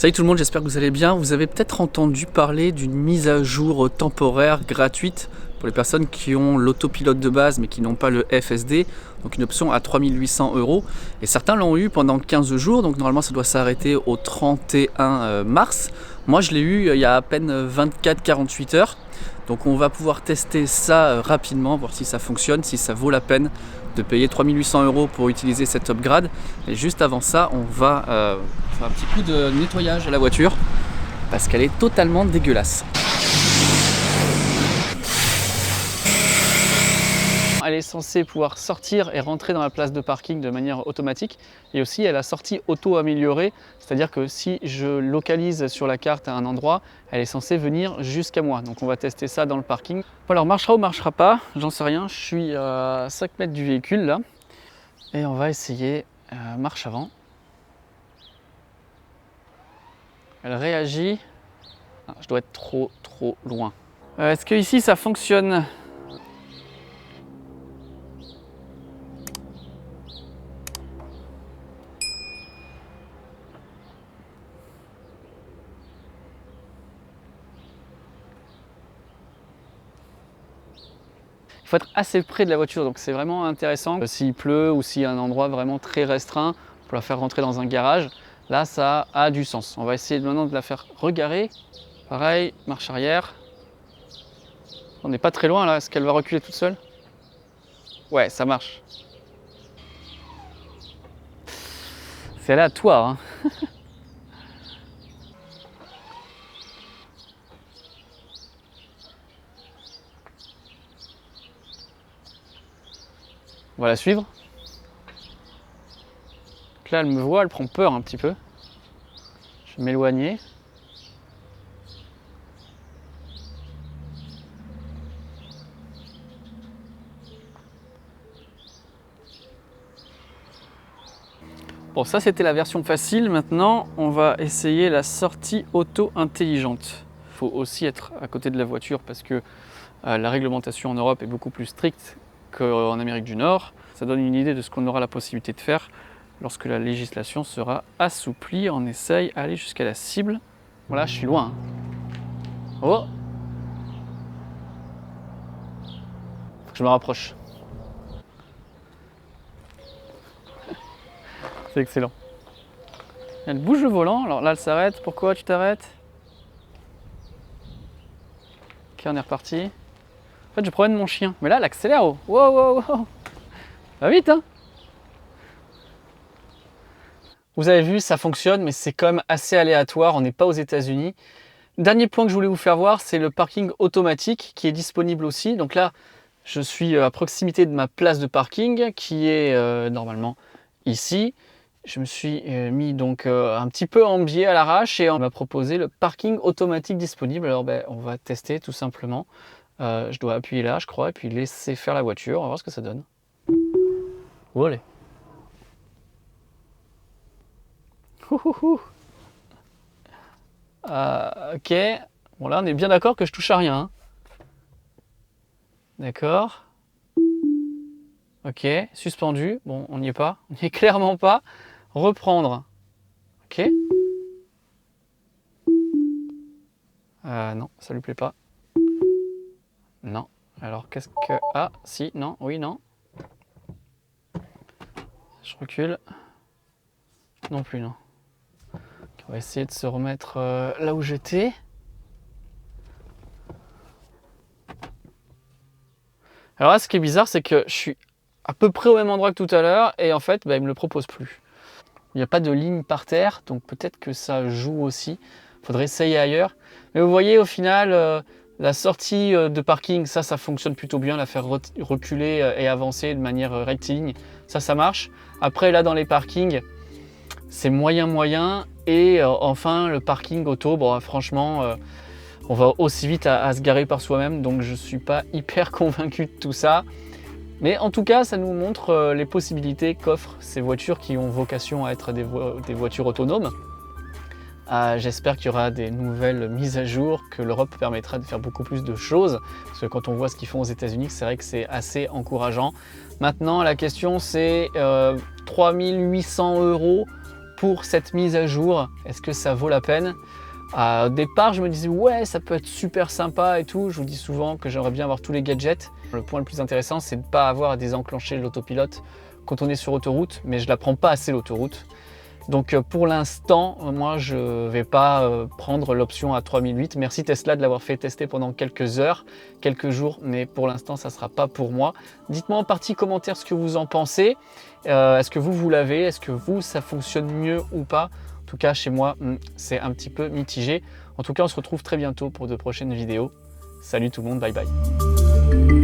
Salut tout le monde, j'espère que vous allez bien. Vous avez peut-être entendu parler d'une mise à jour temporaire gratuite pour les personnes qui ont l'autopilote de base mais qui n'ont pas le FSD, donc une option à 3800 €. Et certains l'ont eu pendant 15 jours, donc normalement ça doit s'arrêter au 31 mars. Moi je l'ai eu il y a à peine 24-48 heures. Donc on va pouvoir tester ça rapidement, voir si ça fonctionne, si ça vaut la peine de payer 3800 € pour utiliser cet upgrade. Et juste avant ça, on va faire un petit coup de nettoyage à la voiture parce qu'elle est totalement dégueulasse. Elle est censée pouvoir sortir et rentrer dans la place de parking de manière automatique, et aussi elle a sortie auto améliorée, c'est-à-dire que si je localise sur la carte à un endroit, elle est censée venir jusqu'à moi. Donc on va tester ça dans le parking. Bon, alors marchera ou marchera pas, j'en sais rien. Je suis à 5 mètres du véhicule là et on va essayer marche avant. Elle réagit. Ah, je dois être trop loin. Est-ce que ici ça fonctionne? Il faut être assez près de la voiture, donc c'est vraiment intéressant. S'il pleut ou s'il y a un endroit vraiment très restreint pour la faire rentrer dans un garage, là ça a du sens. On va essayer maintenant de la faire regarer. Pareil, marche arrière. On n'est pas très loin là, est-ce qu'elle va reculer toute seule? Ouais, ça marche. C'est aléatoire, hein. On va la suivre. Donc là, elle me voit, elle prend peur un petit peu. Je vais m'éloigner. Bon, ça c'était la version facile. Maintenant, on va essayer la sortie auto intelligente. Il faut aussi être à côté de la voiture parce que la réglementation en Europe est beaucoup plus stricte qu'en Amérique du Nord. Ça donne une idée de ce qu'on aura la possibilité de faire lorsque la législation sera assouplie. On essaye d'aller jusqu'à la cible. Voilà, je suis loin. Oh! Faut que je me rapproche. C'est excellent. Elle bouge le volant, alors là elle s'arrête. Pourquoi tu t'arrêtes? Ok, on est reparti. En fait, je promène mon chien, mais là elle accélère. Oh. Wow. Va vite, hein. Vous avez vu, ça fonctionne, mais c'est quand même assez aléatoire. On n'est pas aux États-Unis. Dernier point que je voulais vous faire voir, c'est le parking automatique qui est disponible aussi. Donc là, je suis à proximité de ma place de parking qui est normalement ici. Je me suis mis donc un petit peu en biais à l'arrache et on m'a proposé le parking automatique disponible. Alors on va tester tout simplement. Je dois appuyer là, je crois, et puis laisser faire la voiture. On va voir ce que ça donne. Oh, allez. Ok. Bon là, on est bien d'accord que je touche à rien. Hein. D'accord. Ok, suspendu. Bon, on n'y est pas. On n'y est clairement pas. Reprendre. Ok. Non, ça lui plaît pas. Non. Alors, qu'est-ce que... Ah, si, non, oui, non. Je recule. Non plus, non. On va essayer de se remettre là où j'étais. Alors là, ce qui est bizarre, c'est que je suis à peu près au même endroit que tout à l'heure et en fait, il ne me le propose plus. Il n'y a pas de ligne par terre, donc peut-être que ça joue aussi. Il faudrait essayer ailleurs. Mais vous voyez, au final, la sortie de parking, ça fonctionne plutôt bien. La faire reculer et avancer de manière rectiligne, ça marche. Après, là, dans les parkings, c'est moyen. Et enfin, le parking auto, bon, franchement, on va aussi vite à se garer par soi-même. Donc, je ne suis pas hyper convaincu de tout ça. Mais en tout cas, ça nous montre les possibilités qu'offrent ces voitures qui ont vocation à être des voitures autonomes. J'espère qu'il y aura des nouvelles mises à jour, que l'Europe permettra de faire beaucoup plus de choses. Parce que quand on voit ce qu'ils font aux États-Unis, c'est vrai que c'est assez encourageant. Maintenant, la question c'est 3800 € pour cette mise à jour. Est-ce que ça vaut la peine? Au départ, je me disais ouais, ça peut être super sympa et tout. Je vous dis souvent que j'aimerais bien avoir tous les gadgets. Le point le plus intéressant, c'est de ne pas avoir à désenclencher l'autopilote quand on est sur autoroute, mais je la prends pas assez l'autoroute. Donc pour l'instant, moi je vais pas prendre l'option à 3008. Merci Tesla de l'avoir fait tester pendant quelques heures, quelques jours, mais pour l'instant ça sera pas pour moi. Dites-moi en partie commentaire ce que vous en pensez. Est-ce que vous l'avez? Est-ce que vous, ça fonctionne mieux ou pas? En tout cas chez moi, c'est un petit peu mitigé. En tout cas, on se retrouve très bientôt pour de prochaines vidéos. Salut tout le monde, bye bye.